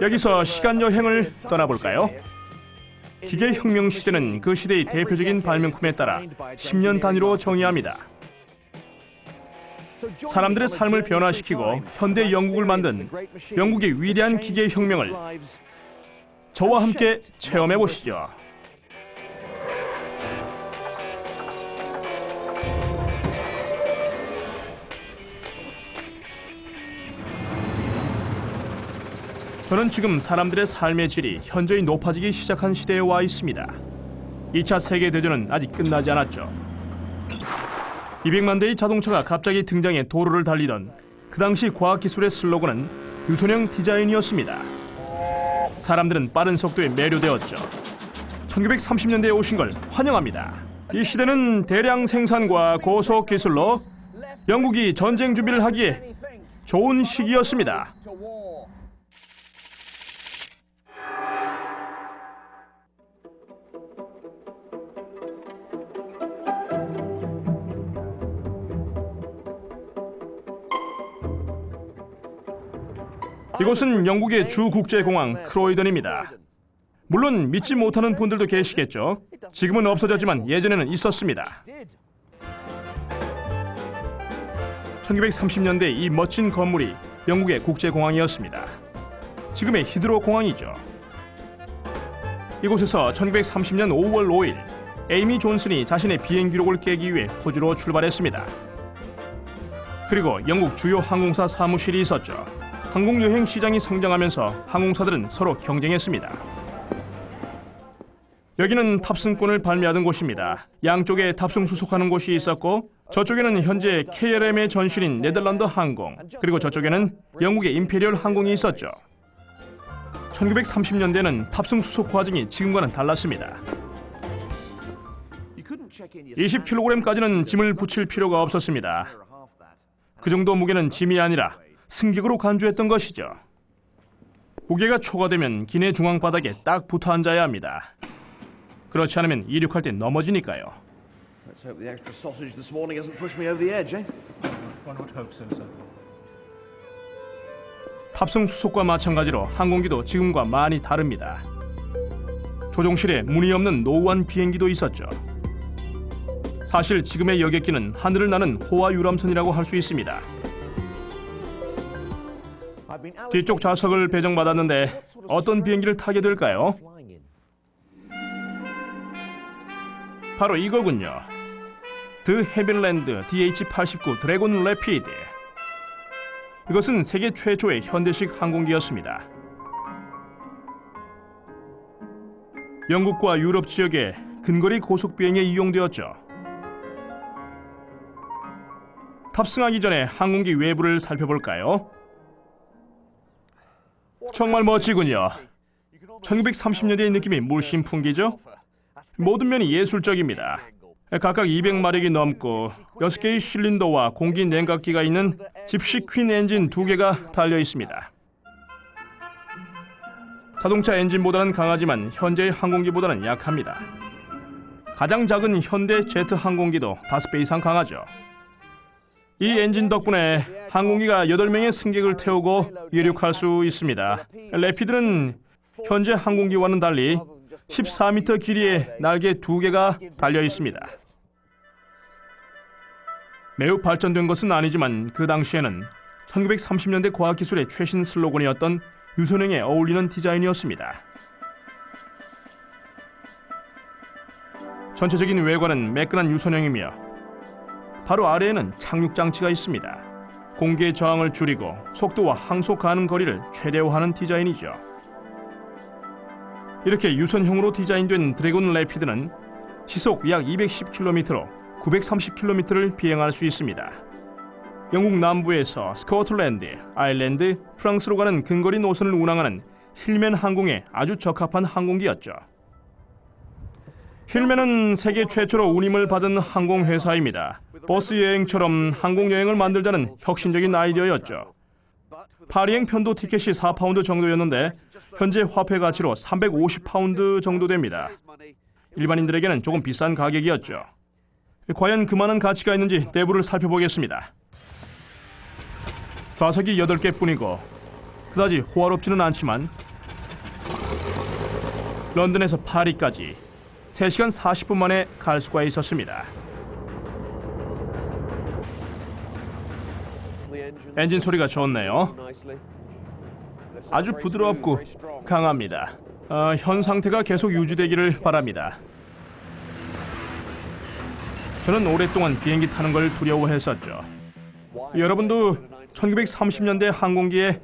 여기서 시간 여행을 떠나볼까요? 기계혁명 시대는 그 시대의 대표적인 발명품에 따라 10년 단위로 정의합니다. 사람들의 삶을 변화시키고 현대 영국을 만든 영국의 위대한 기계혁명을 저와 함께 체험해 보시죠. 저는 지금 사람들의 삶의 질이 현저히 높아지기 시작한 시대에 와 있습니다. 2차 세계대전은 아직 끝나지 않았죠. 200만 대의 자동차가 갑자기 등장해 도로를 달리던 그 당시 과학기술의 슬로건은 유선형 디자인이었습니다. 사람들은 빠른 속도에 매료되었죠. 1930년대에 오신 걸 환영합니다. 이 시대는 대량 생산과 고속 기술로 영국이 전쟁 준비를 하기에 좋은 시기였습니다. 이곳은 영국의 주 국제공항 크로이던입니다. 물론 믿지 못하는 분들도 계시겠죠. 지금은 없어졌지만 예전에는 있었습니다. 1930년대 이 멋진 건물이 영국의 국제공항이었습니다. 지금의 히드로 공항이죠. 이곳에서 1930년 5월 5일 에이미 존슨이 자신의 비행 기록을 깨기 위해 호주로 출발했습니다. 그리고 영국 주요 항공사 사무실이 있었죠. 항공여행 시장이 성장하면서 항공사들은 서로 경쟁했습니다. 여기는 탑승권을 발매하던 곳입니다. 양쪽에 탑승 수속하는 곳이 있었고 저쪽에는 현재 KLM의 전신인 네덜란드 항공, 그리고 저쪽에는 영국의 임페리얼 항공이 있었죠. 1930년대는 탑승 수속 과정이 지금과는 달랐습니다. 20kg까지는 짐을 붙일 필요가 없었습니다. 그 정도 무게는 짐이 아니라 승객으로 간주했던 것이죠. 무게가 초과되면 기내 중앙 바닥에 딱 붙어 앉아야 합니다. 그렇지 않으면 이륙할 때 넘어지니까요. 탑승 수속과 마찬가지로 항공기도 지금과 많이 다릅니다. 조종실에 문이 없는 노후한 비행기도 있었죠. 사실 지금의 여객기는 하늘을 나는 호화 유람선이라고 할 수 있습니다. 뒤쪽 좌석을 배정받았는데 어떤 비행기를 타게 될까요? 바로 이거군요. 드 해빌랜드 DH-89 드래곤 래피드. 이것은 세계 최초의 현대식 항공기였습니다. 영국과 유럽 지역의 근거리 고속 비행에 이용되었죠. 탑승하기 전에 항공기 외부를 살펴볼까요? 정말 멋지군요. 1930년대의 느낌이 물씬 풍기죠? 모든 면이 예술적입니다. 각각 200마력이 넘고 6개의 실린더와 공기 냉각기가 있는 집시 퀸 엔진 2개가 달려 있습니다. 자동차 엔진보다는 강하지만 현재의 항공기보다는 약합니다. 가장 작은 현대 제트 항공기도 5배 이상 강하죠. 이 엔진 덕분에 항공기가 8명의 승객을 태우고 이륙할 수 있습니다. 래피드는 현재 항공기와는 달리 14m 길이의 날개 2개가 달려 있습니다. 매우 발전된 것은 아니지만 그 당시에는 1930년대 과학기술의 최신 슬로건이었던 유선형에 어울리는 디자인이었습니다. 전체적인 외관은 매끈한 유선형이며 바로 아래에는 착륙장치가 있습니다. 공기의 저항을 줄이고 속도와 항속 가능 거리를 최대화하는 디자인이죠. 이렇게 유선형으로 디자인된 드래곤 래피드는 시속 약 210km로 930km를 비행할 수 있습니다. 영국 남부에서 스코틀랜드, 아일랜드, 프랑스로 가는 근거리 노선을 운항하는 힐맨 항공에 아주 적합한 항공기였죠. 힐맨은 세계 최초로 운임을 받은 항공회사입니다. 버스 여행처럼 항공여행을 만들자는 혁신적인 아이디어였죠. 파리행 편도 티켓이 4파운드 정도였는데 현재 화폐 가치로 350파운드 정도 됩니다. 일반인들에게는 조금 비싼 가격이었죠. 과연 그 많은 가치가 있는지 내부를 살펴보겠습니다. 좌석이 8개뿐이고 그다지 호화롭지는 않지만 런던에서 파리까지 3시간 40분 만에 갈 수가 있었습니다. 엔진 소리가 좋네요. 아주 부드럽고 강합니다. 현 상태가 계속 유지되기를 바랍니다. 저는 오랫동안 비행기 타는 걸 두려워했었죠. 여러분도 1930년대 항공기에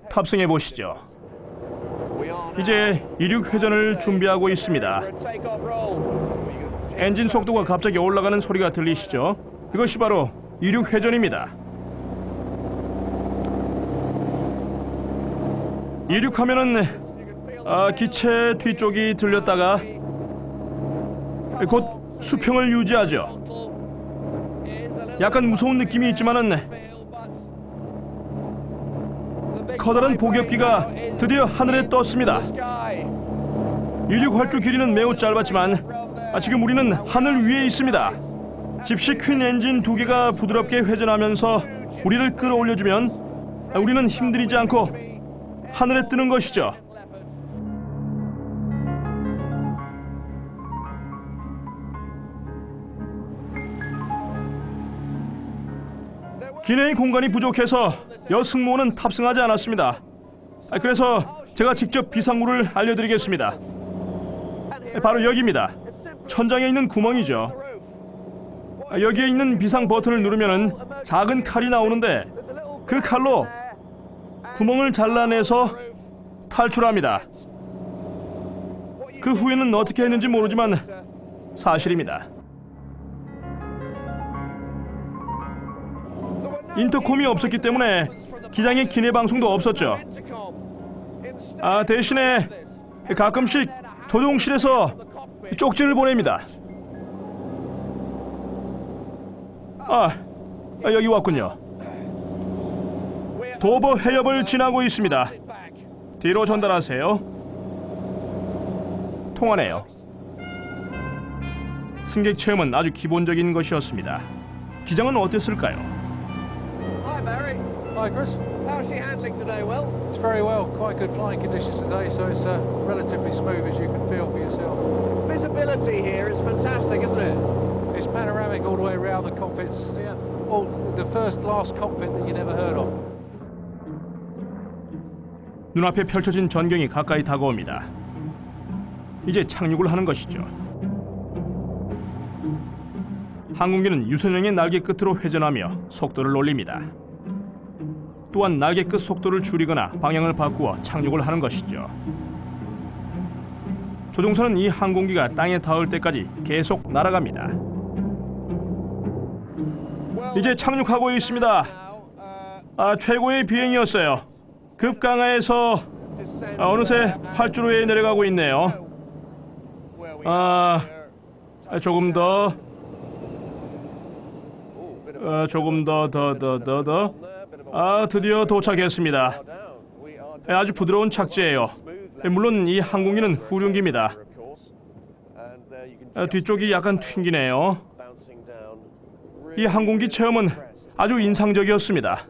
탑승해 보시죠. 이제 이륙 회전을 준비하고 있습니다. 엔진 속도가 갑자기 올라가는 소리가 들리시죠? 이것이 바로 이륙 회전입니다. 이륙하면은 기체 뒤쪽이 들렸다가 곧 수평을 유지하죠. 약간 무서운 느낌이 있지만은 커다란 복엽기가 드디어 하늘에 떴습니다. 이륙 활주 길이는 매우 짧았지만 지금 우리는 하늘 위에 있습니다. 집시 퀸 엔진 2개가 부드럽게 회전하면서 우리를 끌어올려주면 우리는 힘들이지 않고 하늘에 뜨는 것이죠. 기내의 공간이 부족해서 여승무원은 탑승하지 않았습니다. 그래서 제가 직접 비상구를 알려드리겠습니다. 바로 여기입니다. 천장에 있는 구멍이죠. 여기에 있는 비상 버튼을 누르면은 작은 칼이 나오는데 그 칼로 구멍을 잘라내서 탈출합니다. 그 후에는 어떻게 했는지 모르지만 사실입니다. 인터콤이 없었기 때문에 기장의 기내 방송도 없었죠. 대신에 가끔씩 조종실에서 쪽지를 보냅니다. 여기 왔군요. 도버 해협을 지나고 있습니다. 뒤로 전달하세요. 통하네요. 승객 체험은 아주 기본적인 것이었습니다. 기장은 어땠을까요? Hi Barry. Hi Chris. How's she handling today? Well? It's very well. Quite good flying conditions today, so it's relatively smooth as you can feel for yourself. Visibility here is fantastic, isn't it? It's panoramic all the way around the cockpits. Yeah. All the first class cockpit that you never heard of. 눈앞에 펼쳐진 전경이 가까이 다가옵니다. 이제 착륙을 하는 것이죠. 항공기는 유선형의 날개 끝으로 회전하며 속도를 올립니다. 또한 날개 끝 속도를 줄이거나 방향을 바꾸어 착륙을 하는 것이죠. 조종사는 이 항공기가 땅에 닿을 때까지 계속 날아갑니다. 이제 착륙하고 있습니다. 최고의 비행이었어요. 급강하에서 어느새 활주로에 내려가고 있네요. 조금 더 드디어 도착했습니다. 아주 부드러운 착지예요. 물론 이 항공기는 후륜기입니다. 뒤쪽이 약간 튕기네요. 이 항공기 체험은 아주 인상적이었습니다.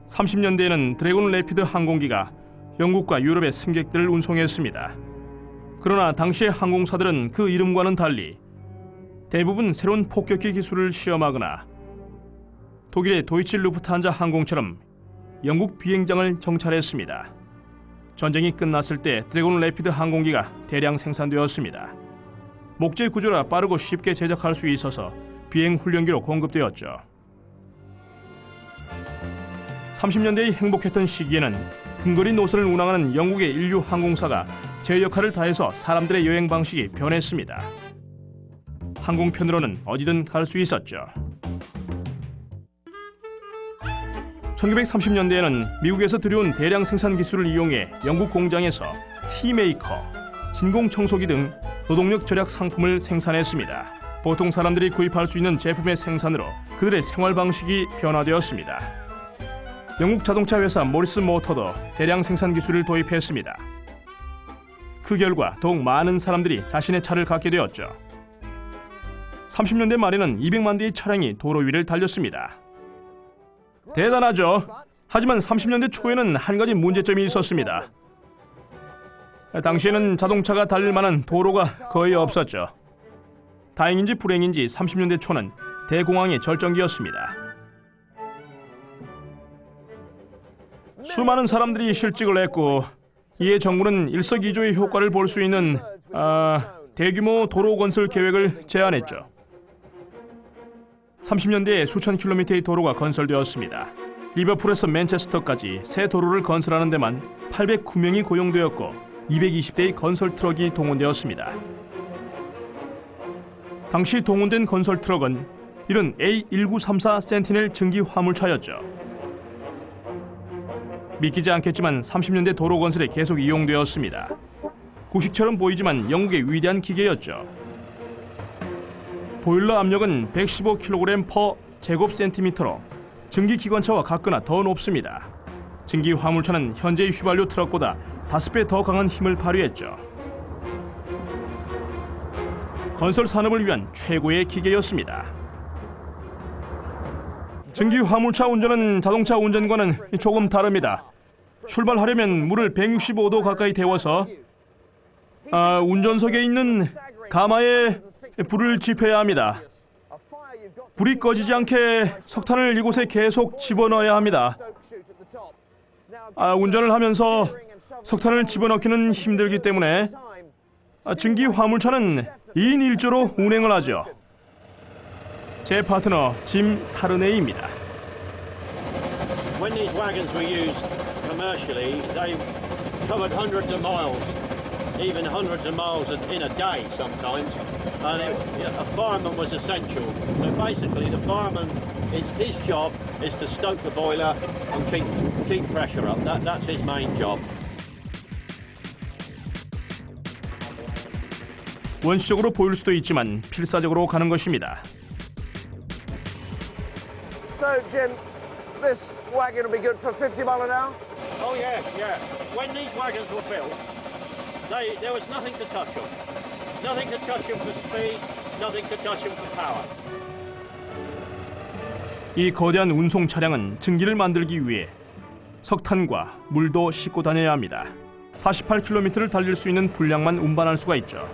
30년대에는 드래곤 래피드 항공기가 영국과 유럽의 승객들을 운송했습니다. 그러나 당시의 항공사들은 그 이름과는 달리 대부분 새로운 폭격기 기술을 시험하거나 독일의 도이치 루프트한자 항공처럼 영국 비행장을 정찰했습니다. 전쟁이 끝났을 때 드래곤 래피드 항공기가 대량 생산되었습니다. 목재 구조라 빠르고 쉽게 제작할 수 있어서 비행 훈련기로 공급되었죠. 30년대의 행복했던 시기에는 근거리 노선을 운항하는 영국의 인류 항공사가 제 역할을 다해서 사람들의 여행 방식이 변했습니다. 항공편으로는 어디든 갈 수 있었죠. 1930년대에는 미국에서 들여온 대량 생산 기술을 이용해 영국 공장에서 티메이커, 진공 청소기 등 노동력 절약 상품을 생산했습니다. 보통 사람들이 구입할 수 있는 제품의 생산으로 그들의 생활 방식이 변화되었습니다. 영국 자동차 회사 모리스 모터도 대량 생산 기술을 도입했습니다. 그 결과 더욱 많은 사람들이 자신의 차를 갖게 되었죠. 30년대 말에는 200만 대의 차량이 도로 위를 달렸습니다. 대단하죠? 하지만 30년대 초에는 한 가지 문제점이 있었습니다. 당시에는 자동차가 달릴 만한 도로가 거의 없었죠. 다행인지 불행인지 30년대 초는 대공황의 절정기였습니다. 수많은 사람들이 실직을 했고 이에 정부는 일석이조의 효과를 볼 수 있는 대규모 도로 건설 계획을 제안했죠. 30년대에 수천 킬로미터의 도로가 건설되었습니다. 리버풀에서 맨체스터까지 새 도로를 건설하는 데만 809명이 고용되었고 220대의 건설 트럭이 동원되었습니다. 당시 동원된 건설 트럭은 이런 A1934 센티넬 증기 화물차였죠. 믿기지 않겠지만 30년대 도로 건설에 계속 이용되었습니다. 구식처럼 보이지만 영국의 위대한 기계였죠. 보일러 압력은 115kg 제곱 센티미터로 증기 기관차와 같거나 더 높습니다. 증기 화물차는 현재의 휘발유 트럭보다 5배 더 강한 힘을 발휘했죠. 건설 산업을 위한 최고의 기계였습니다. 증기 화물차 운전은 자동차 운전과는 조금 다릅니다. 출발하려면 물을 165도 가까이 데워서 운전석에 있는 가마에 불을 지펴야 합니다. 불이 꺼지지 않게 석탄을 이곳에 계속 집어넣어야 합니다. 운전을 하면서 석탄을 집어넣기는 힘들기 때문에 증기 화물차는 2인 1조로 운행을 하죠. 제 파트너 짐 사르네이입니다. When these wagons were used commercially, they covered hundreds of miles, even hundreds of miles in a day sometimes. And a fireman was essential. So basically, the fireman, his job is to stoke the boiler and keep pressure up. That's his main job. 원시적으로 보일 수도 있지만 필사적으로 가는 것입니다. So, Jim, this wagon will be good for 50 mile an hour? Oh yeah. When these wagons were built, there was nothing to touch them. Nothing to touch them for speed, nothing to touch them for power. 이 거대한 운송 차량은 증기를 만들기 위해 석탄과 물도 싣고 다녀야 합니다. 48km를 달릴 수 있는 분량만 운반할 수가 있죠.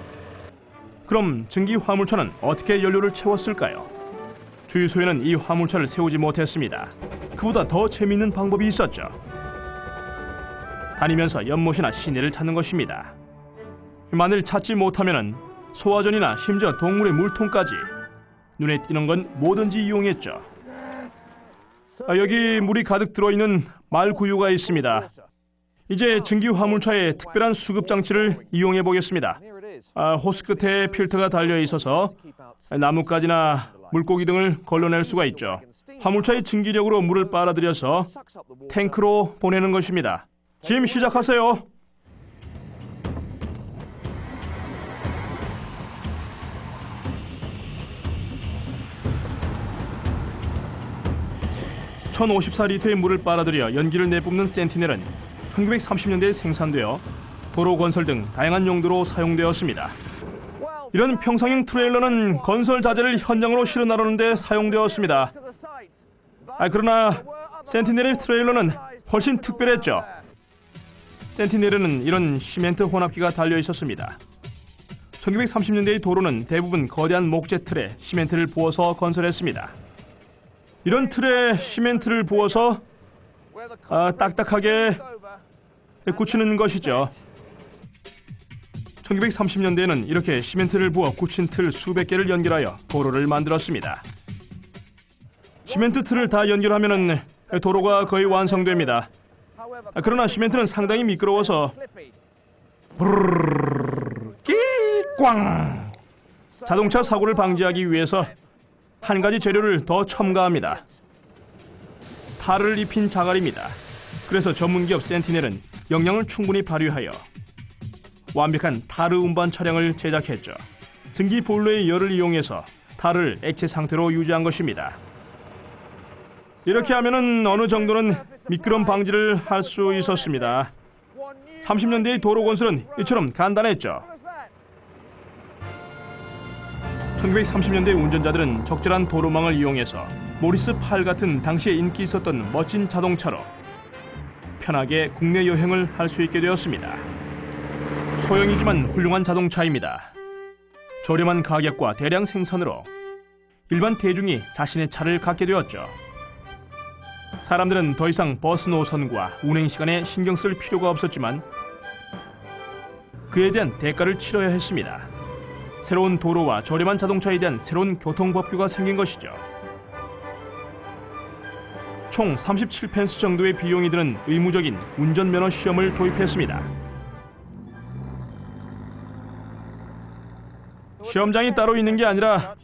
그럼 증기 화물차는 어떻게 연료를 채웠을까요? 주유소에는 이 화물차를 세우지 못했습니다. 그보다 더 재미있는 방법이 있었죠. 다니면서 연못이나 시내를 찾는 것입니다. 만일 찾지 못하면 소화전이나 심지어 동물의 물통까지 눈에 띄는 건 뭐든지 이용했죠. 여기 물이 가득 들어있는 말구유가 있습니다. 이제 증기 화물차의 특별한 수급 장치를 이용해 보겠습니다. 호스 끝에 필터가 달려 있어서 나뭇가지나 물고기 등을 걸러낼 수가 있죠. 화물차의 증기력으로 물을 빨아들여서 탱크로 보내는 것입니다. 짐 시작하세요. (1054리터의) 물을 빨아들여 연기를 내뿜는 센티넬은 1930년대에 생산되어 도로 건설 등 다양한 용도로 사용되었습니다. 이런 평상형 트레일러는 건설 자재를 현장으로 실어 나르는 데 사용되었습니다. 그러나 센티넬의 트레일러는 훨씬 특별했죠. 센티넬에는 이런 시멘트 혼합기가 달려 있었습니다. 1930년대의 도로는 대부분 거대한 목재 틀에 시멘트를 부어서 건설했습니다. 이런 틀에 시멘트를 부어서 딱딱하게 굳히는 것이죠. 1930년대에는 이렇게 시멘트를 부어 굳힌 틀 수백 개를 연결하여 도로를 만들었습니다. 시멘트 틀을 다 연결하면 도로가 거의 완성됩니다. 그러나 시멘트는 상당히 미끄러워서 끼꽝 자동차 사고를 방지하기 위해서 한 가지 재료를 더 첨가합니다. 탈을 입힌 자갈입니다. 그래서 전문기업 센티넬은 역량을 충분히 발휘하여 완벽한 타르 운반 차량을 제작했죠. 증기 보일러의 열을 이용해서 탈을 액체 상태로 유지한 것입니다. 이렇게 하면은 어느 정도는 미끄럼 방지를 할 수 있었습니다. 30년대의 도로 건설은 이처럼 간단했죠. 1930년대 운전자들은 적절한 도로망을 이용해서 모리스 팔 같은 당시에 인기 있었던 멋진 자동차로 편하게 국내 여행을 할 수 있게 되었습니다. 소형이지만 훌륭한 자동차입니다. 저렴한 가격과 대량 생산으로 일반 대중이 자신의 차를 갖게 되었죠. 사람들은 더 이상 버스 노선과 운행 시간에 신경 쓸 필요가 없었지만 그에 대한 대가를 치러야 했습니다. 새로운 도로와 저렴한 자동차에 대한 새로운 교통법규가 생긴 것이죠. 총 37펜스 정도의 비용이 드는 의무적인 운전면허 시험을 도입했습니다. 시험장이 따로 있는 게 아니라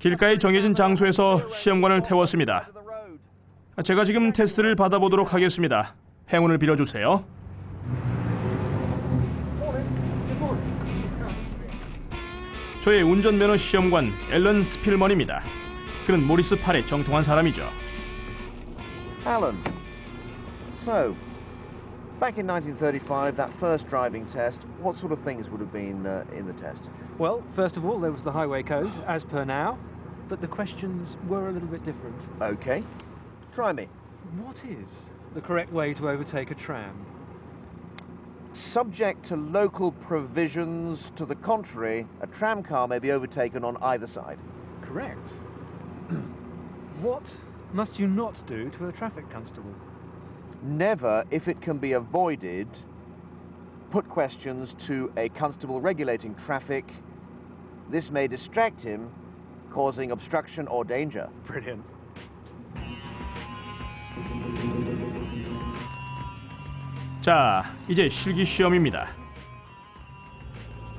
길가에 정해진 장소에서 시험관을 태웠습니다. 제가 지금 테스트를 받아보도록 하겠습니다. 행운을 빌어주세요. 저의 운전면허 시험관 앨런 스필먼입니다. 그는 모리스 팔의 정통한 사람이죠. Alan, so, back in 1935, that first driving test, what sort of things would have been in the test? Well, first of all, there was the highway code, as per now, but the questions were a little bit different. Okay, try me. What is the correct way to overtake a tram? Subject to local provisions to the contrary, a tram car may be overtaken on either side. Correct. What must you not do to a traffic constable? Never, if it can be avoided, put questions to a constable regulating traffic. This may distract him, causing obstruction or danger. Brilliant. 자, 이제 실기 시험입니다.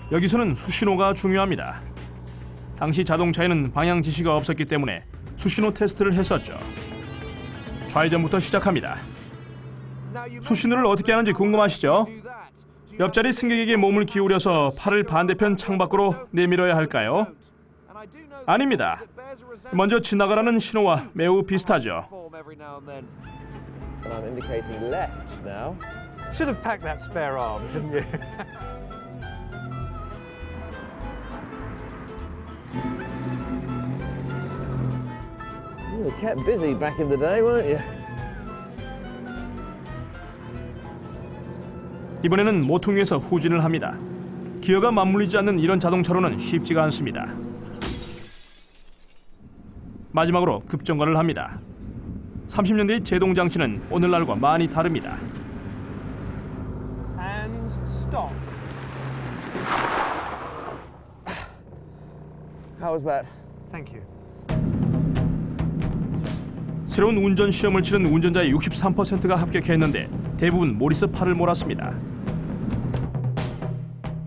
여기서는 수신호가 중요합니다. 당시 자동차에는 방향 지시가 없었기 때문에 수신호 테스트를 했었죠. 좌회전부터 시작합니다. 수신호를 어떻게 하는지 궁금하시죠? 옆자리 승객에게 몸을 기울여서 팔을 반대편 창밖으로 내밀어야 할까요? 아닙니다. 먼저 지나가라는 신호와 매우 비슷하죠. And I'm indicating left now. Should have packed that spare arm, shouldn't you? You were kept busy back in the day, weren't you? 이번에는 모퉁이에서 후진을 합니다. 기어가 맞물리지 않는 이런 자동차로는 쉽지가 않습니다. 마지막으로 급정거를 합니다. 30년대의 제동 장치는 오늘날과 많이 다릅니다. And stop. How was that? Thank you. 새로운 운전 시험을 치른 운전자의 63%가 합격했는데 대부분 모리스 팔을 몰았습니다.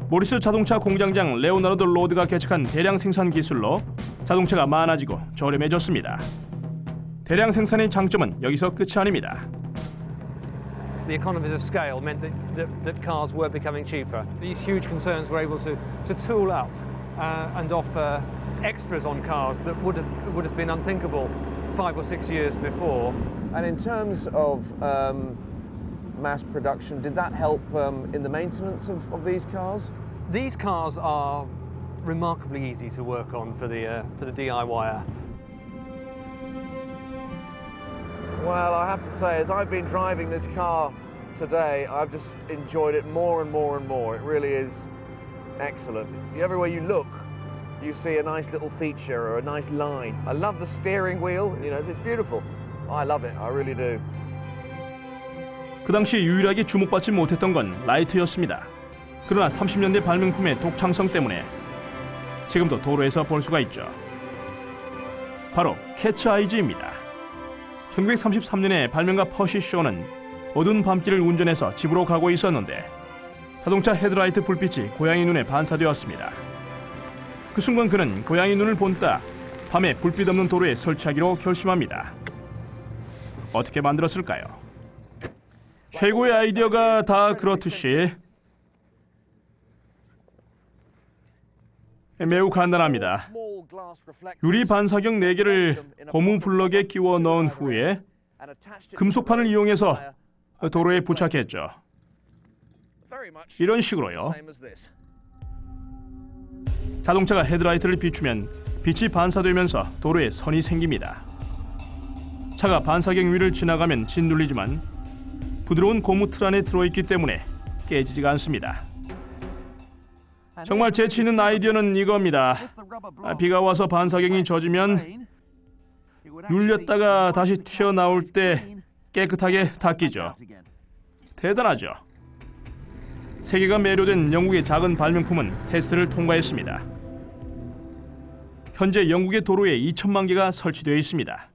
모리스 자동차 공장장 레오나르도 로드가 개척한 대량 생산 기술로 자동차가 많아지고 저렴해졌습니다. 대량 생산의 장점은 여기서 끝이 아닙니다. The economies of scale meant that cars were becoming cheaper. These huge concerns were able to tool up and offer extras on cars that would have been unthinkable 5 or 6 years before. And in terms of mass production, did that help in the maintenance of these cars? These cars are remarkably easy to work on for the DIYer. Well, I have to say, as I've been driving this car today, I've just enjoyed it more and more and more. It really is excellent. Everywhere you look, you see a nice little feature or a nice line. I love the steering wheel, you know, it's beautiful. I love it, I really do. 그 당시 유일하게 주목받지 못했던 건 라이트였습니다. 그러나 30년대 발명품의 독창성 때문에 지금도 도로에서 볼 수가 있죠. 바로 캐치 아이즈입니다. 1933년에 발명가 퍼시 쇼는 어두운 밤길을 운전해서 집으로 가고 있었는데 자동차 헤드라이트 불빛이 고양이 눈에 반사되었습니다. 그 순간 그는 고양이 눈을 본따 밤에 불빛 없는 도로에 설치하기로 결심합니다. 어떻게 만들었을까요? 최고의 아이디어가 다 그렇듯이 매우 간단합니다. 유리 반사경 4개를 고무 블럭에 끼워 넣은 후에 금속판을 이용해서 도로에 부착했죠. 이런 식으로요. 자동차가 헤드라이트를 비추면 빛이 반사되면서 도로에 선이 생깁니다. 차가 반사경 위를 지나가면 짓눌리지만 부드러운 고무 틀 안에 들어있기 때문에 깨지지가 않습니다. 정말 재치 있는 아이디어는 이겁니다. 비가 와서 반사경이 젖으면 눌렸다가 다시 튀어나올 때 깨끗하게 닦이죠. 대단하죠. 세계가 매료된 영국의 작은 발명품은 테스트를 통과했습니다. 현재 영국의 도로에 2천만 개가 설치되어 있습니다.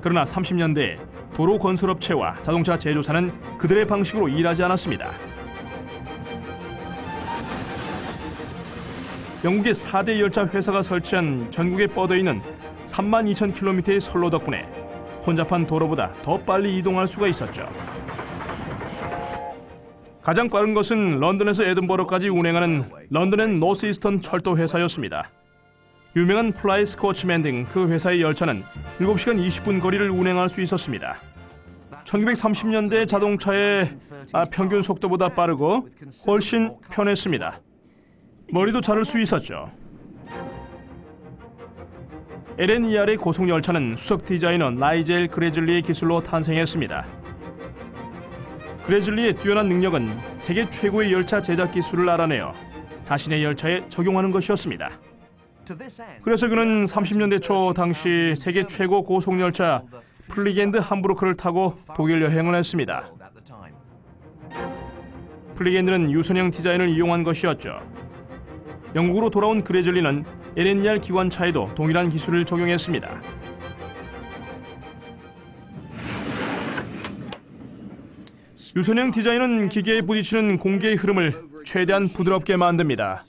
그러나 30년대에 도로 건설업체와 자동차 제조사는 그들의 방식으로 일하지 않았습니다. 영국의 4대 열차 회사가 설치한 전국에 뻗어있는 32,000km의 선로 덕분에 혼잡한 도로보다 더 빨리 이동할 수가 있었죠. 가장 빠른 것은 런던에서 에든버러까지 운행하는 런던 앤 노스 이스턴 철도 회사였습니다. 유명한 플라이 스코치맨 등 그 회사의 열차는 7시간 20분 거리를 운행할 수 있었습니다. 1930년대 자동차의 평균 속도보다 빠르고 훨씬 편했습니다. 머리도 자를 수 있었죠. LNER의 고속열차는 수석 디자이너 나이젤 그레즐리의 기술로 탄생했습니다. 그레즐리의 뛰어난 능력은 세계 최고의 열차 제작 기술을 알아내어 자신의 열차에 적용하는 것이었습니다. 그래서 그는 30년대 초 당시 세계 최고 고속열차 플리겐드 함부르크를 타고 독일 여행을 했습니다. 플리겐드는 유선형 디자인을 이용한 것이었죠. 영국으로 돌아온 그레즐리는 LNER 기관차에도 동일한 기술을 적용했습니다. 유선형 디자인은 기계에 부딪히는 공기의 흐름을 최대한 부드럽게 만듭니다.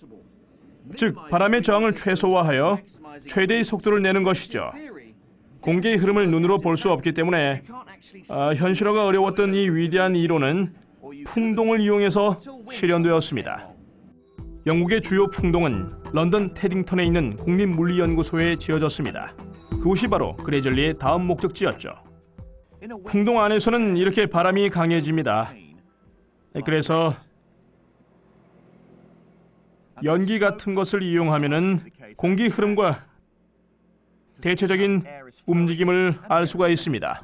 즉, 바람의 저항을 최소화하여 최대의 속도를 내는 것이죠. 공기의 흐름을 눈으로 볼 수 없기 때문에 현실화가 어려웠던 이 위대한 이론은 풍동을 이용해서 실현되었습니다. 영국의 주요 풍동은 런던 테딩턴에 있는 국립물리연구소에 지어졌습니다. 그곳이 바로 그레즐리의 다음 목적지였죠. 풍동 안에서는 이렇게 바람이 강해집니다. 그래서 연기 같은 것을 이용하면은 공기 흐름과 대체적인 움직임을 알 수가 있습니다.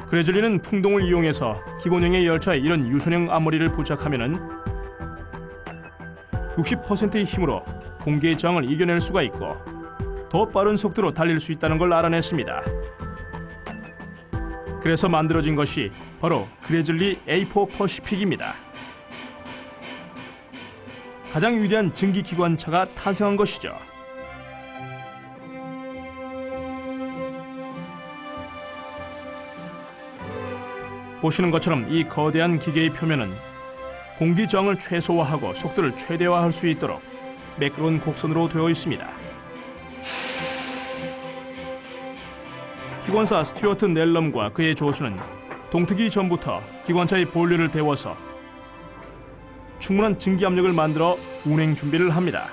그레즐리는 풍동을 이용해서 기본형의 열차에 이런 유선형 앞머리를 부착하면은 60%의 힘으로 공기의 저항을 이겨낼 수가 있고 더 빠른 속도로 달릴 수 있다는 걸 알아냈습니다. 그래서 만들어진 것이 바로 그레즐리 A4 퍼시픽입니다. 가장 위대한 증기기관차가 탄생한 것이죠. 보시는 것처럼 이 거대한 기계의 표면은 공기 저항을 최소화하고 속도를 최대화할 수 있도록 매끄러운 곡선으로 되어 있습니다. 기관사 스튜어트 넬럼과 그의 조수는 동트기 전부터 기관차의 본류를 데워서 충분한 증기 압력을 만들어 운행 준비를 합니다.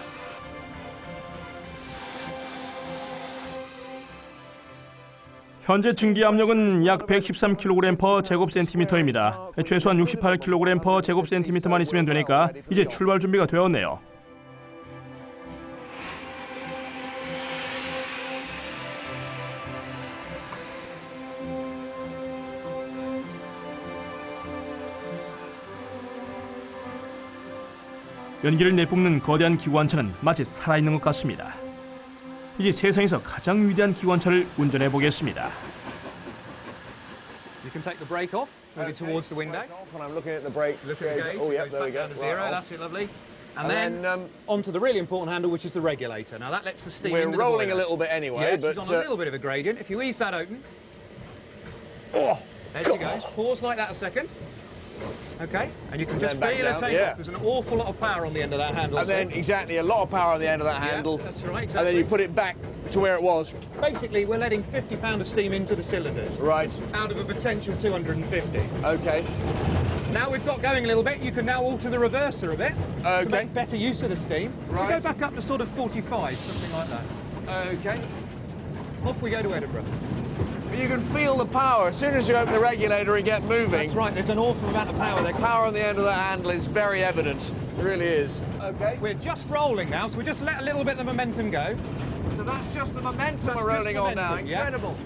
현재 증기 압력은 약 113kg/제곱센티미터입니다. 최소한 68kg/제곱센티미터만 있으면 되니까 이제 출발 준비가 되었네요. 연기를 내뿜는 거대한 기관차는 마치 살아있는 것 같습니다. 이제 세상에서 가장 위대한 기관차를 운전해 보겠습니다. You can take the brake off, moving towards the window. And I'm looking at the brake. Look at the gauge. Oh, yep, there we go. Down to zero. Right, That's it, lovely. And And then onto the really important handle, which is the regulator. Now that lets the steam we're into the rolling a boiler. little bit anyway, Yeah, but she's on a little bit of a gradient. If you ease that open, there she goes. Pause like that a second. Okay, and you can And just then back feel her down, take yeah. off. There's an awful lot of power on the end of that handle. and then exactly a lot of power on the end of that handle, that's right, and then you exactly. put it back to where it was. Basically, we're letting 50 pound of steam into the cylinders Right. out of a potential 250. Okay. Now we've got going a little bit, you can now alter the reverser a bit to Okay. make better use of the steam. So Right. go back up to sort of 45, something like that. Okay. Off we go to Edinburgh. You can feel the power as soon as you open the regulator and get moving. That's right, there's an awful amount of power there. Power on the end of that handle is very evident. It really is. Okay. We're just rolling now, so we just let a little bit of the momentum go. So that's just the momentum That's we're just rolling on now. momentum, yeah. Incredible.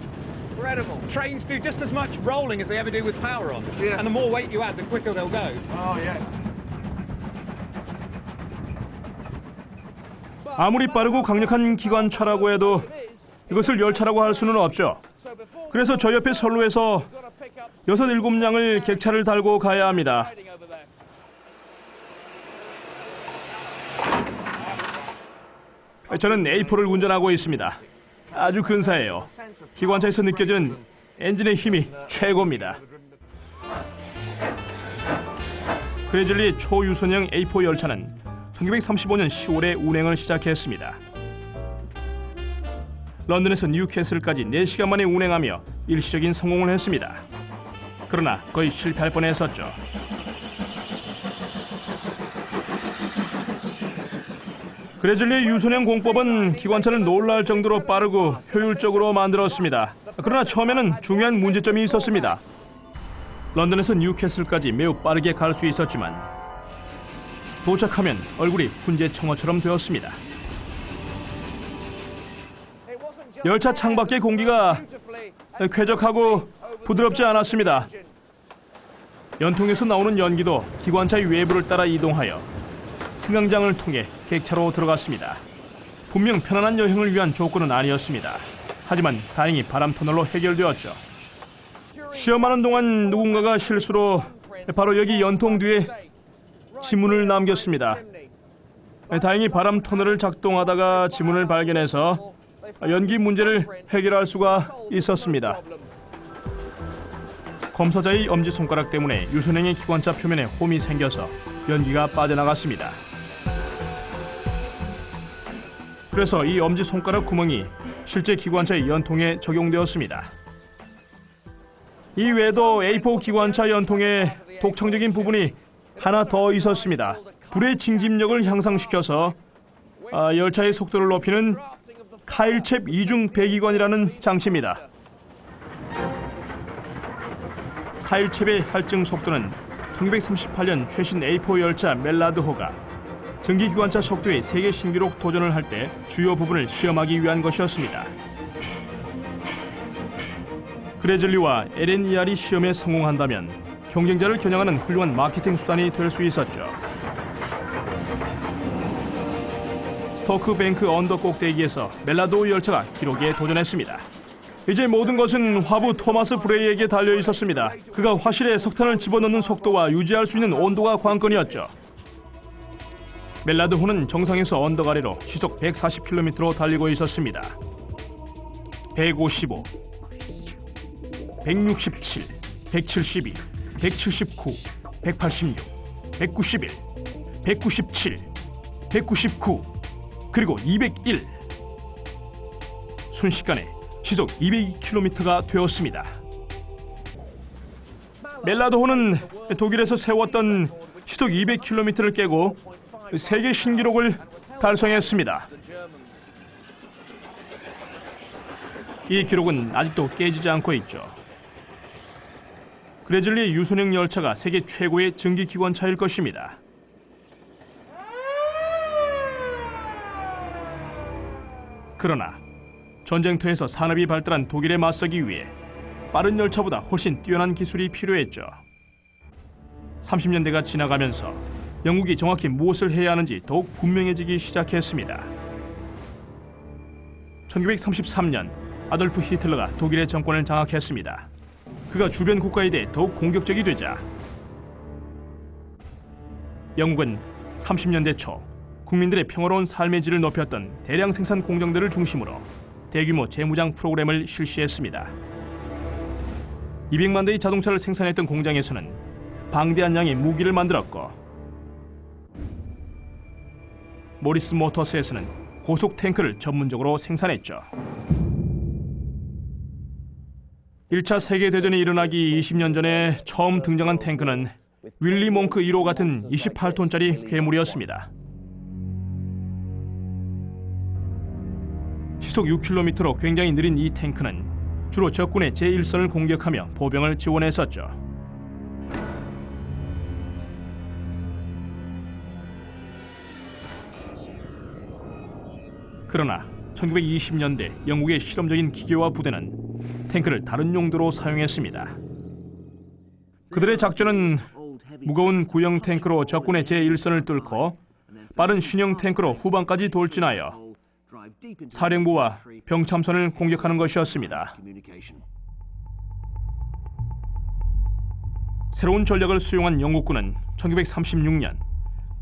Incredible. Trains do just as much rolling as they ever do with power on. Yeah. And the more weight you add, the quicker they'll go. Oh, yes. 아무리 빠르고 강력한 기관차라고 해도 이것을 열차라고 할 수는 없죠. 그래서 저 옆에 선로에서 6, 7량을 객차를 달고 가야 합니다. 저는 A4를 운전하고 있습니다. 아주 근사해요. 기관차에서 느껴지는 엔진의 힘이 최고입니다. 그레즐리 초유선형 A4 열차는 1935년 10월에 운행을 시작했습니다. 런던에서 뉴캐슬까지 4시간 만에 운행하며 일시적인 성공을 했습니다. 그러나 거의 실패할 뻔했었죠. 그레즐리의 유선형 공법은 기관차를 놀랄 정도로 빠르고 효율적으로 만들었습니다. 그러나 처음에는 중요한 문제점이 있었습니다. 런던에서 뉴캐슬까지 매우 빠르게 갈 수 있었지만 도착하면 얼굴이 훈제청어처럼 되었습니다. 열차 창밖의 공기가 쾌적하고 부드럽지 않았습니다. 연통에서 나오는 연기도 기관차의 외부를 따라 이동하여 승강장을 통해 객차로 들어갔습니다. 분명 편안한 여행을 위한 조건은 아니었습니다. 하지만 다행히 바람 터널로 해결되었죠. 시험하는 동안 누군가가 실수로 바로 여기 연통 뒤에 지문을 남겼습니다. 다행히 바람 터널을 작동하다가 지문을 발견해서 연기 문제를 해결할 수가 있었습니다. 검사자의 엄지손가락 때문에 유선형의 기관차 표면에 홈이 생겨서 연기가 빠져나갔습니다. 그래서 이 엄지손가락 구멍이 실제 기관차의 연통에 적용되었습니다. 이 외에도 A4 기관차 연통에 독창적인 부분이 하나 더 있었습니다. 불의 징집력을 향상시켜서 열차의 속도를 높이는 카일챕 이중 배기관이라는 장치입니다. 카일챕의 할증 속도는 1938년 최신 A4 열차 멜라드호가 전기기관차 속도의 세계 신기록 도전을 할 때 주요 부분을 시험하기 위한 것이었습니다. 그레즐리와 LNER이 시험에 성공한다면 경쟁자를 겨냥하는 훌륭한 마케팅 수단이 될 수 있었죠. 스토크 뱅크 언덕 꼭대기에서 멜라드호 열차가 기록에 도전했습니다. 이제 모든 것은 화부 토마스 브레이에게 달려 있었습니다. 그가 화실에 석탄을 집어넣는 속도와 유지할 수 있는 온도가 관건이었죠. 멜라드호는 정상에서 언덕 아래로 시속 140km로 달리고 있었습니다. 155, 167, 172, 179, 186, 191, 197, 199, 그리고 201. 순식간에 시속 202km가 되었습니다. 멜라드호는 독일에서 세웠던 시속 200km를 깨고 세계 신기록을 달성했습니다. 이 기록은 아직도 깨지지 않고 있죠. 그레즐리의 유선형 열차가 세계 최고의 전기기관차일 것입니다. 그러나 전쟁터에서 산업이 발달한 독일에 맞서기 위해 빠른 열차보다 훨씬 뛰어난 기술이 필요했죠. 30년대가 지나가면서 영국이 정확히 무엇을 해야 하는지 더욱 분명해지기 시작했습니다. 1933년 아돌프 히틀러가 독일의 정권을 장악했습니다. 그가 주변 국가에 대해 더욱 공격적이 되자 영국은 30년대 초 국민들의 평화로운 삶의 질을 높였던 대량 생산 공정들을 중심으로 대규모 재무장 프로그램을 실시했습니다. 200만 대의 자동차를 생산했던 공장에서는 방대한 양의 무기를 만들었고 모리스 모터스에서는 고속 탱크를 전문적으로 생산했죠. 1차 세계대전이 일어나기 20년 전에 처음 등장한 탱크는 윌리 몽크 1호 같은 28톤짜리 괴물이었습니다. 시속 6km로 굉장히 느린 이 탱크는 주로 적군의 제1선을 공격하며 보병을 지원했었죠. 그러나 1920년대 영국의 실험적인 기계와 부대는 탱크를 다른 용도로 사용했습니다. 그들의 작전은 무거운 구형 탱크로 적군의 제1선을 뚫고 빠른 신형 탱크로 후방까지 돌진하여 사령부와 병참선을 공격하는 것이었습니다. 새로운 전략을 수용한 영국군은 1936년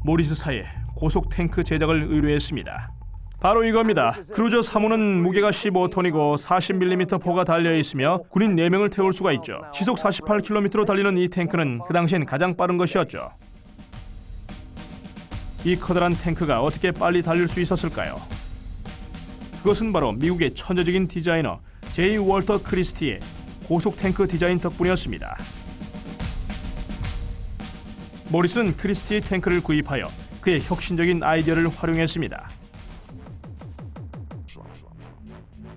모리스사에 고속 탱크 제작을 의뢰했습니다. 바로 이겁니다. 크루저 3호는 무게가 15톤이고 40mm 포가 달려있으며 군인 4명을 태울 수가 있죠. 시속 48km로 달리는 이 탱크는 그 당시엔 가장 빠른 것이었죠. 이 커다란 탱크가 어떻게 빨리 달릴 수 있었을까요? 그것은 바로 미국의 천재적인 디자이너 제이 월터 크리스티의 고속 탱크 디자인 덕분이었습니다. 모리스는 크리스티의 탱크를 구입하여 그의 혁신적인 아이디어를 활용했습니다.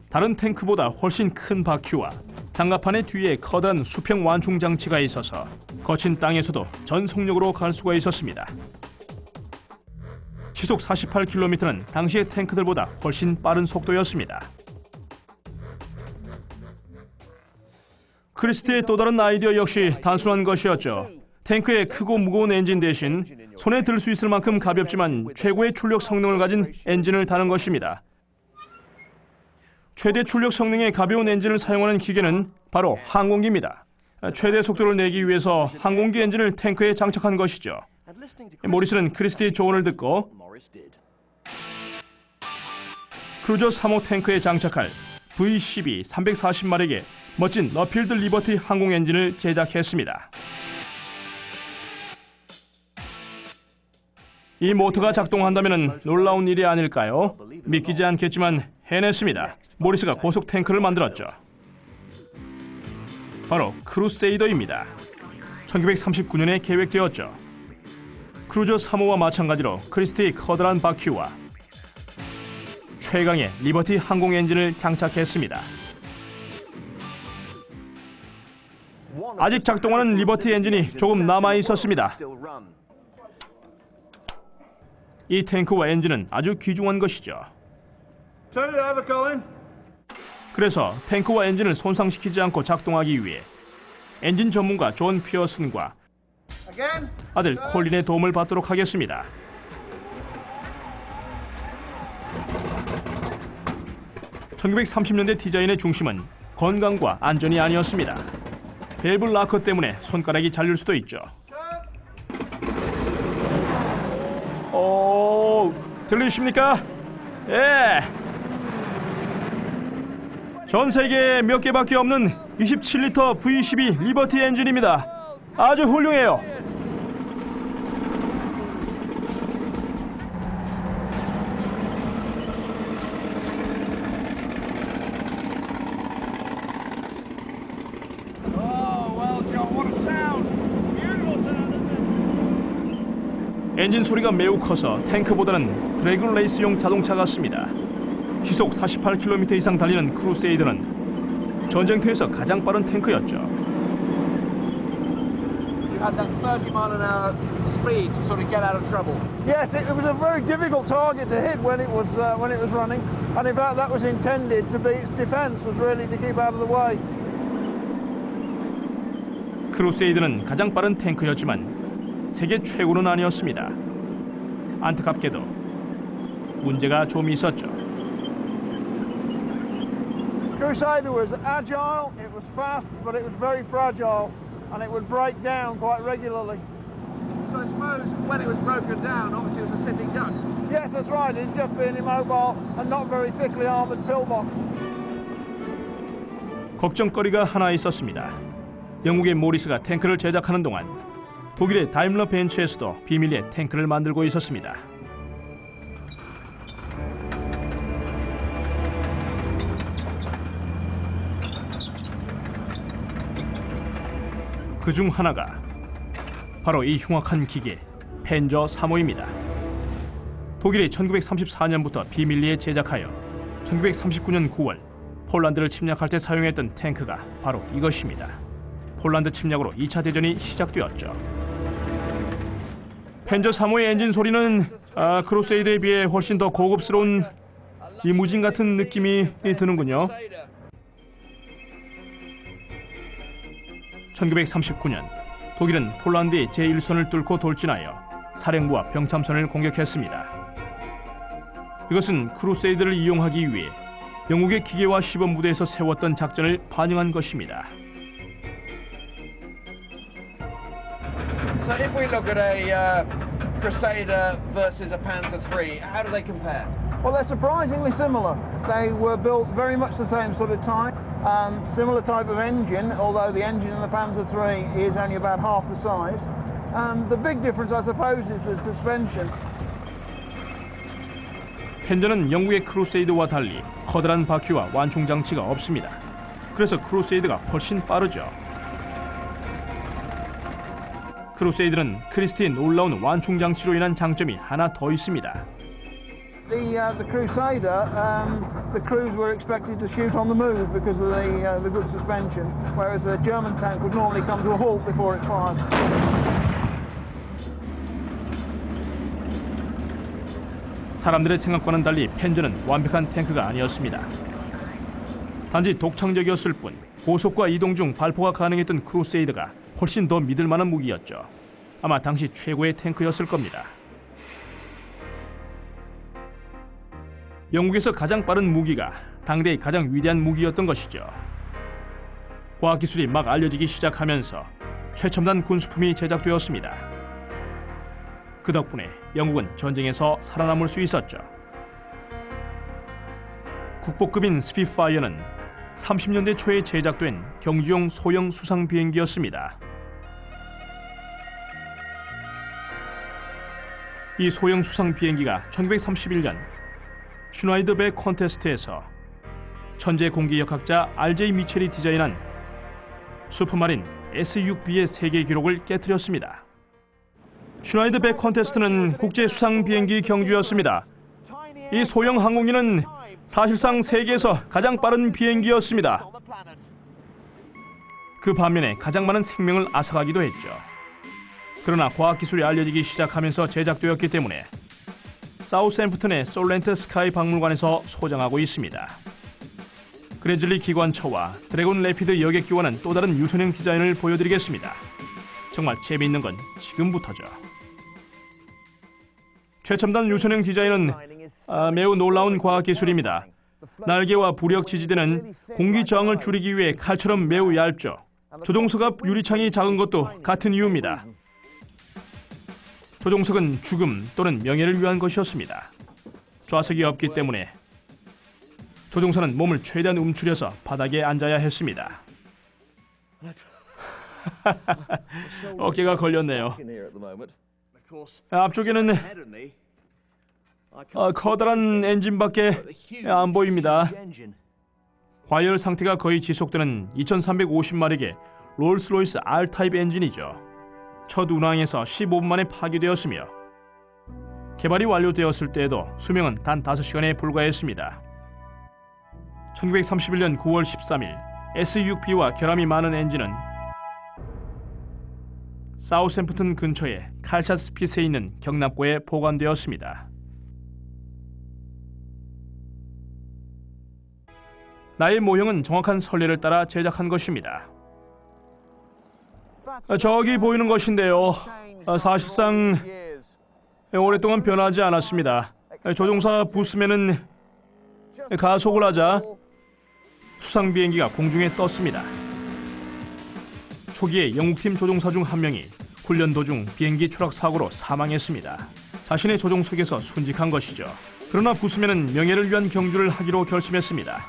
다른 탱크보다 훨씬 큰 바퀴와 장갑판의 뒤에 커다란 수평 완충 장치가 있어서 거친 땅에서도 전속력으로 갈 수가 있었습니다. 시속 48km는 당시의 탱크들보다 훨씬 빠른 속도였습니다. 크리스티의 또 다른 아이디어 역시 단순한 것이었죠. 탱크의 크고 무거운 엔진 대신 손에 들 수 있을 만큼 가볍지만 최고의 출력 성능을 가진 엔진을 다는 것입니다. 최대 출력 성능의 가벼운 엔진을 사용하는 기계는 바로 항공기입니다. 최대 속도를 내기 위해서 항공기 엔진을 탱크에 장착한 것이죠. 모리스는 크리스티의 조언을 듣고 크루저 3호 탱크에 장착할 V12 340마력의 멋진 너필드 리버티 항공 엔진을 제작했습니다. 이 모터가 작동한다면 놀라운 일이 아닐까요? 믿기지 않겠지만 해냈습니다. 모리스가 고속 탱크를 만들었죠. 바로 크루세이더입니다. 1939년에 계획되었죠. 크루저 3호와 마찬가지로 크리스티의 커다란 바퀴와 최강의 리버티 항공 엔진을 장착했습니다. 아직 작동하는 리버티 엔진이 조금 남아 있었습니다. 이 탱크와 엔진은 아주 귀중한 것이죠. 그래서 탱크와 엔진을 손상시키지 않고 작동하기 위해 엔진 전문가 존 피어슨과 아들 콜린의 도움을 받도록 하겠습니다. (1930년대) 디자인의 중심은 건강과 안전이 아니었습니다. 밸브 락커 때문에 손가락이 잘릴 수도 있죠. 들리십니까? 예. 전 세계에 몇 개밖에 없는 27리터 V12 리버티 엔진입니다. 아주 훌륭해요. 엔진 소리가 매우 커서 탱크보다는 드래곤 레이스용 자동차 같습니다. 시속 48km 이상 달리는 크루세이더는 전쟁터에서 가장 빠른 탱크였죠. You had that 30-mile-an-hour speed to sort of get out of trouble. Yes, it was a very difficult target to hit when it was running, and in fact that was intended to be its defense, was really to keep out of the way. 크루세이더는 가장 빠른 탱크였지만 세계 최고는 아니었습니다. 안타깝게도 문제가 좀 있었죠. Crusader was agile, it was fast, but it was very fragile, and it would break down quite regularly. So I suppose when it was broken down, obviously it was a sitting duck. Yes, that's right, it'd just been immobile and not very thickly armoured pillbox. 걱정거리가 하나 있었습니다. 영국의 모리스가 탱크를 제작하는 동안 독일의 다임러 벤츠에서도 비밀리에 탱크를 만들고 있었습니다. 그중 하나가 바로 이 흉악한 기계 펜저 3호입니다. 독일이 1934년부터 비밀리에 제작하여 1939년 9월 폴란드를 침략할 때 사용했던 탱크가 바로 이것입니다. 폴란드 침략으로 2차 대전이 시작되었죠. 펜저 3호의 엔진 소리는 크루세이더에 비해 훨씬 더 고급스러운 리무진 같은 느낌이 드는군요. 1939년 독일은 폴란드의 제1선을 뚫고 돌진하여 사령부와 병참선을 공격했습니다. 이것은 크루세이드를 이용하기 위해 영국의 기계화 시범 부대에서 세웠던 작전을 반영한 것입니다. So if we look at a Crusader versus a Panzer III, how do they compare? Well, they're surprisingly similar. They were built very much the same sort of type, similar type of engine, although the engine in the Panzer III is only about half the size. The big difference, I suppose, is the suspension. 펜저는 영국의 크루세이드와 달리 커다란 바퀴와 완충 장치가 없습니다. 그래서 크루세이드가 훨씬 빠르죠. 크루세이드는 크리스티의 놀라운 완충 장치로 인한 장점이 하나 더 있습니다. The Crusader, the crews were expected to shoot on the move because of the good suspension, whereas the German tank would normally come to a halt before it fired. 사람들의 생각과는 달리 펜저는 완벽한 탱크가 아니었습니다. 단지 독창적이었을 뿐 고속과 이동 중 발포가 가능했던 크루세이드가 훨씬 더 믿을 만한 무기였죠. 아마 당시 최고의 탱크였을 겁니다. 영국에서 가장 빠른 무기가 당대의 가장 위대한 무기였던 것이죠. 과학기술이 막 알려지기 시작하면서 최첨단 군수품이 제작되었습니다. 그 덕분에 영국은 전쟁에서 살아남을 수 있었죠. 국보급인 스피파이어는 30년대 초에 제작된 경주용 소형 수상 비행기였습니다. 이 소형 수상 비행기가 1931년 슈나이더배 콘테스트에서 천재 공기 역학자 R.J. 미첼이 디자인한 슈퍼마린 S-6B의 세계 기록을 깨트렸습니다. 슈나이더배 콘테스트는 국제 수상 비행기 경주였습니다. 이 소형 항공기는 사실상 세계에서 가장 빠른 비행기였습니다. 그 반면에 가장 많은 생명을 앗아가기도 했죠. 그러나 과학기술이 알려지기 시작하면서 제작되었기 때문에 사우샘프턴의 솔렌트 스카이 박물관에서 소장하고 있습니다. 그레즐리 기관차와 드래곤 레피드 여객기와는 또 다른 유선형 디자인을 보여드리겠습니다. 정말 재미있는 건 지금부터죠. 최첨단 유선형 디자인은 매우 놀라운 과학기술입니다. 날개와 부력 지지대는 공기 저항을 줄이기 위해 칼처럼 매우 얇죠. 조종석 앞 유리창이 작은 것도 같은 이유입니다. 조종석은 죽음 또는 명예를 위한 것이었습니다. 좌석이 없기 때문에 조종사는 몸을 최대한 움츠려서 바닥에 앉아야 했습니다. 어깨가 걸렸네요. 앞쪽에는 커다란 엔진밖에 안 보입니다. 과열 상태가 거의 지속되는 2350마력의 롤스로이스 R타입 엔진이죠. 첫 운항에서 15분 만에 파괴되었으며 개발이 완료되었을 때에도 수명은 단 5시간에 불과했습니다. 1931년 9월 13일 S-6B와 결함이 많은 엔진은 사우샘프턴 근처의 칼샤스핏에 있는 경납고에 보관되었습니다. 나의 모형은 정확한 선례를 따라 제작한 것입니다. 저기 보이는 것인데요. 사실상 오랫동안 변하지 않았습니다. 조종사 부스맨은 가속을 하자 수상 비행기가 공중에 떴습니다. 초기에 영국팀 조종사 중 한 명이 훈련 도중 비행기 추락 사고로 사망했습니다. 자신의 조종석에서 순직한 것이죠. 그러나 부스맨은 명예를 위한 경주를 하기로 결심했습니다.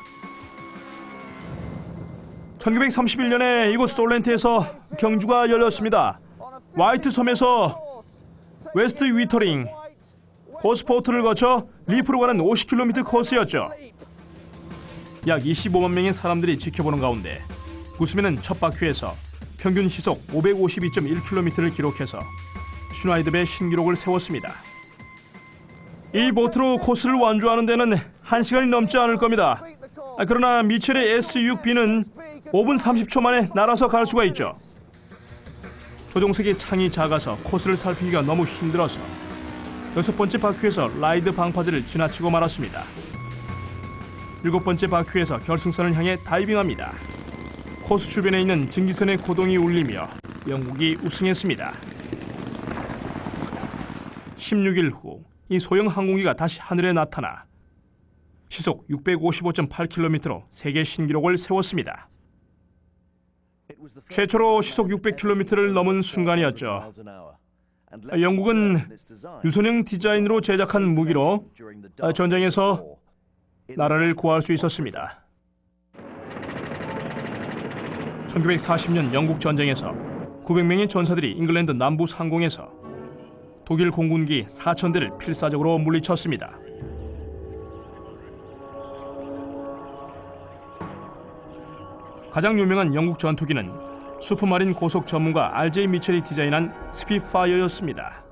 1931년에 이곳 솔렌트에서 경주가 열렸습니다. 화이트 섬에서 웨스트 위터링, 고스포트를 거쳐 리프로 가는 50km 코스였죠. 약 25만 명의 사람들이 지켜보는 가운데 부스맨은 첫 바퀴에서 평균 시속 552.1km를 기록해서 슈나이드배 신기록을 세웠습니다. 이 보트로 코스를 완주하는 데는 1시간이 넘지 않을 겁니다. 그러나 미첼의 S-6B는 5분 30초 만에 날아서 갈 수가 있죠. 조종석의 창이 작아서 코스를 살피기가 너무 힘들어서 6번째 바퀴에서 라이드 방파제를 지나치고 말았습니다. 7번째 바퀴에서 결승선을 향해 다이빙합니다. 코스 주변에 있는 증기선의 고동이 울리며 영국이 우승했습니다. 16일 후 이 소형 항공기가 다시 하늘에 나타나 시속 655.8km로 세계 신기록을 세웠습니다. 최초로 시속 600km를 넘은 순간이었죠. 영국은 유선형 디자인으로 제작한 무기로 전쟁에서 나라를 구할 수 있었습니다. 1940년 영국 전쟁에서 900명의 전사들이 잉글랜드 남부 상공에서 독일 공군기 4,000대를 필사적으로 물리쳤습니다. 가장 유명한 영국 전투기는 슈퍼마린 고속 전문가 R.J. 미첼이 디자인한 스피파이어였습니다.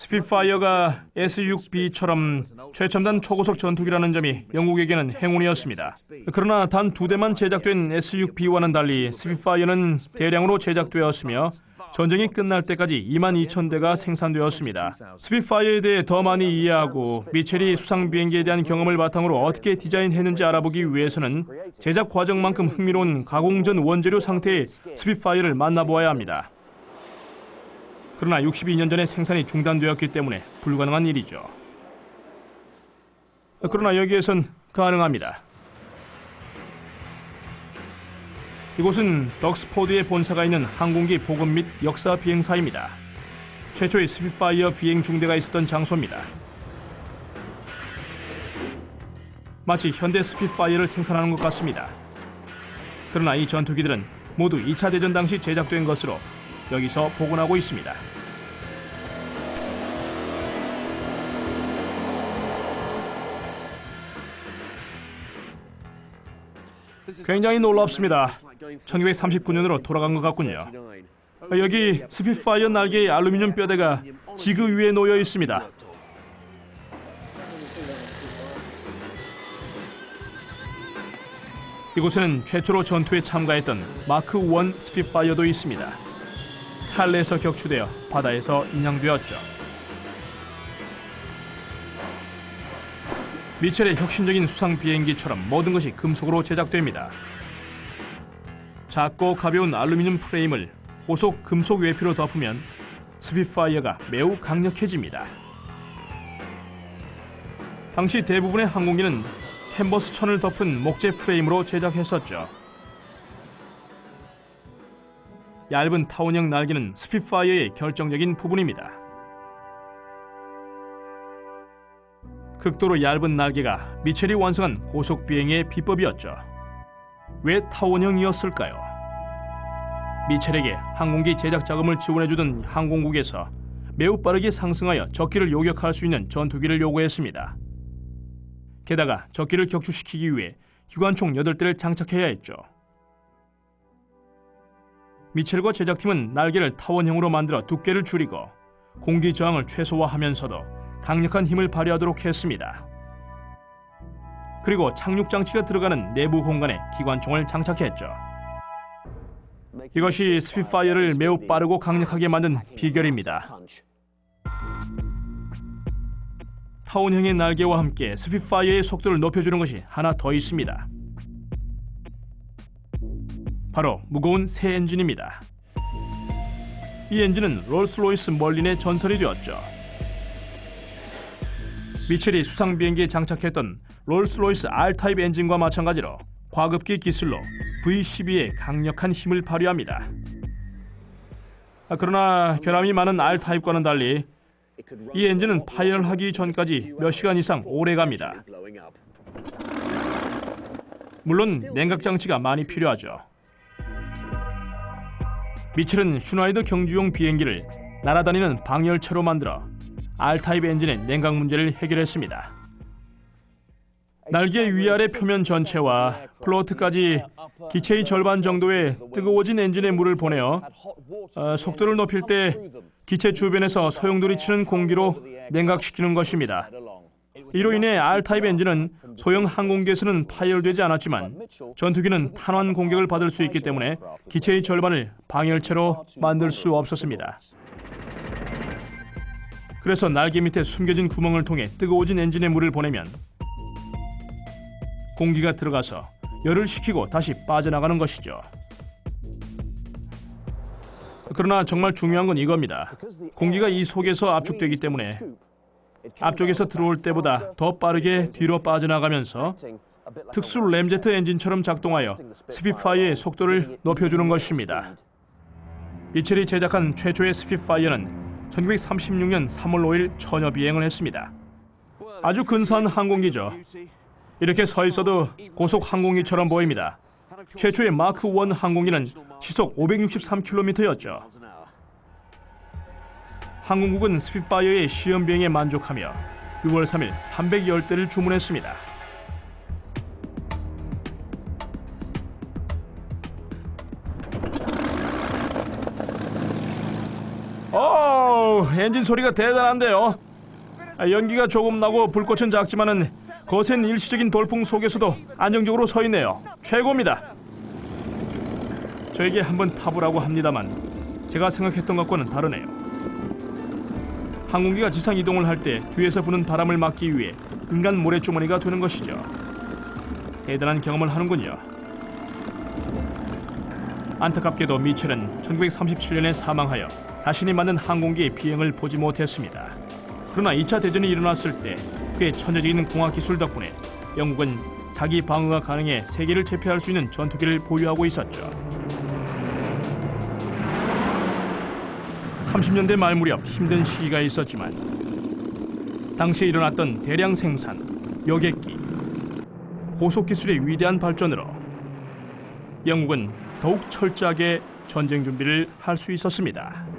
스피파이어가 S-6B처럼 최첨단 초고속 전투기라는 점이 영국에게는 행운이었습니다. 그러나 단 2대만 제작된 S-6B와는 달리 스피파이어는 대량으로 제작되었으며 전쟁이 끝날 때까지 22,000대가 생산되었습니다. 스피파이어에 대해 더 많이 이해하고 미첼이 수상 비행기에 대한 경험을 바탕으로 어떻게 디자인했는지 알아보기 위해서는 제작 과정만큼 흥미로운 가공 전 원재료 상태의 스피파이어를 만나보아야 합니다. 그러나 62년 전에 생산이 중단되었기 때문에 불가능한 일이죠. 그러나 여기에선 가능합니다. 이곳은 덕스포드에 본사가 있는 항공기 보급 및 역사 비행사입니다. 최초의 스피파이어 비행 중대가 있었던 장소입니다. 마치 현대 스피파이어를 생산하는 것 같습니다. 그러나 이 전투기들은 모두 2차 대전 당시 제작된 것으로 여기서 복원하고 있습니다. 굉장히 놀랍습니다. 1939년으로 돌아간 것 같군요. 여기 스피파이어 날개의 알루미늄 뼈대가 지그 위에 놓여 있습니다. 이곳에는 최초로 전투에 참가했던 마크 1 스피파이어도 있습니다. 칼레에서 격추되어 바다에서 인양되었죠. 미첼의 혁신적인 수상 비행기처럼 모든 것이 금속으로 제작됩니다. 작고 가벼운 알루미늄 프레임을 고속 금속 외피로 덮으면 스피파이어가 매우 강력해집니다. 당시 대부분의 항공기는 캔버스 천을 덮은 목재 프레임으로 제작했었죠. 얇은 타원형 날개는 스피파이어의 결정적인 부분입니다. 극도로 얇은 날개가 미첼이 완성한 고속 비행의 비법이었죠. 왜 타원형이었을까요? 미첼에게 항공기 제작 자금을 지원해주던 항공국에서 매우 빠르게 상승하여 적기를 요격할 수 있는 전투기를 요구했습니다. 게다가 적기를 격추시키기 위해 기관총 8대를 장착해야 했죠. 미첼과 제작팀은 날개를 타원형으로 만들어 두께를 줄이고 공기 저항을 최소화하면서도 강력한 힘을 발휘하도록 했습니다. 그리고 착륙 장치가 들어가는 내부 공간에 기관총을 장착했죠. 이것이 스피파이어를 매우 빠르고 강력하게 만든 비결입니다. 타원형의 날개와 함께 스피파이어의 속도를 높여주는 것이 하나 더 있습니다. 바로 무거운 새 엔진입니다. 이 엔진은 롤스로이스 멀린의 전설이 되었죠. 미첼이 수상 비행기에 장착했던 롤스로이스 R타입 엔진과 마찬가지로 과급기 기술로 V12의 강력한 힘을 발휘합니다. 그러나 결함이 많은 R타입과는 달리 이 엔진은 파열하기 전까지 몇 시간 이상 오래 갑니다. 물론 냉각 장치가 많이 필요하죠. 미첼은 슈나이더 경주용 비행기를 날아다니는 방열체로 만들어 R타입 엔진의 냉각 문제를 해결했습니다. 날개 위아래 표면 전체와 플로트까지 기체의 절반 정도의 뜨거워진 엔진에 물을 보내어 속도를 높일 때 기체 주변에서 소용돌이 치는 공기로 냉각시키는 것입니다. 이로 인해 R타입 엔진은 소형 항공기에서는 파열되지 않았지만 전투기는 탄환 공격을 받을 수 있기 때문에 기체의 절반을 방열체로 만들 수 없었습니다. 그래서 날개 밑에 숨겨진 구멍을 통해 뜨거워진 엔진에 물을 보내면 공기가 들어가서 열을 식히고 다시 빠져나가는 것이죠. 그러나 정말 중요한 건 이겁니다. 공기가 이 속에서 압축되기 때문에 앞쪽에서 들어올 때보다 더 빠르게 뒤로 빠져나가면서 특수 램제트 엔진처럼 작동하여 스핏파이어의 속도를 높여주는 것입니다. 미첼이 제작한 최초의 스핏파이어는 1936년 3월 5일 처녀 비행을 했습니다. 아주 근사한 항공기죠. 이렇게 서 있어도 고속 항공기처럼 보입니다. 최초의 마크 1 항공기는 시속 563km였죠. 항공국은 스핏파이어의 시험 비행에 만족하며 6월 3일 310대를 주문했습니다. 엔진 소리가 대단한데요. 연기가 조금 나고 불꽃은 작지만은 거센 일시적인 돌풍 속에서도 안정적으로 서 있네요. 최고입니다. 저에게 한번 타보라고 합니다만 제가 생각했던 것과는 다르네요. 항공기가 지상 이동을 할 때 뒤에서 부는 바람을 막기 위해 인간 모래주머니가 되는 것이죠. 대단한 경험을 하는군요. 안타깝게도 미첼은 1937년에 사망하여 자신이 만든 항공기의 비행을 보지 못했습니다. 그러나 2차 대전이 일어났을 때 그의 천재적인 공학 기술 덕분에 영국은 자기 방어가 가능해 세계를 제패할 수 있는 전투기를 보유하고 있었죠. 30년대 말 무렵 힘든 시기가 있었지만 당시에 일어났던 대량 생산, 여객기, 고속 기술의 위대한 발전으로 영국은 더욱 철저하게 전쟁 준비를 할 수 있었습니다.